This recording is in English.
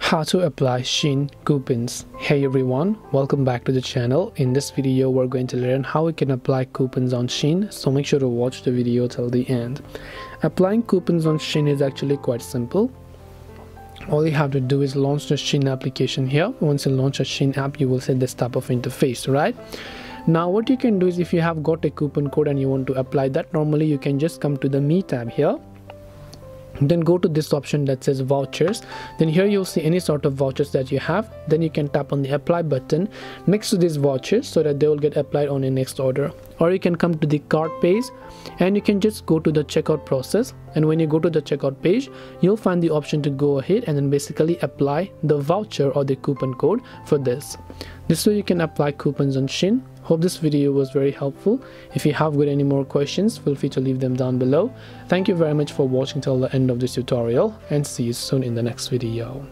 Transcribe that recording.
How to apply Shein coupons. Hey everyone, welcome back to the channel. In this video we're going to learn how we can apply coupons on Shein, so make sure to watch the video till the end. Applying coupons on Shein is actually quite simple. All you have to do is launch the Shein application here. Once you launch a Shein app, you will see this type of interface, right? Now what you can do is, if you have got a coupon code and you want to apply that, normally you can just come to the Me tab here. Then go to this option that says vouchers. Then here you'll see any sort of vouchers that you have. Then you can tap on the apply button next to these vouchers so that they will get applied on your next order. Or you can come to the cart page and you can just go to the checkout process, and when you go to the checkout page, you'll find the option to go ahead and then basically apply the voucher or the coupon code for this. This way you can apply coupons on Shein. Hope this video was very helpful. If you have got any more questions, feel free to leave them down below. Thank you very much for watching till the end of this tutorial, and see you soon in the next video.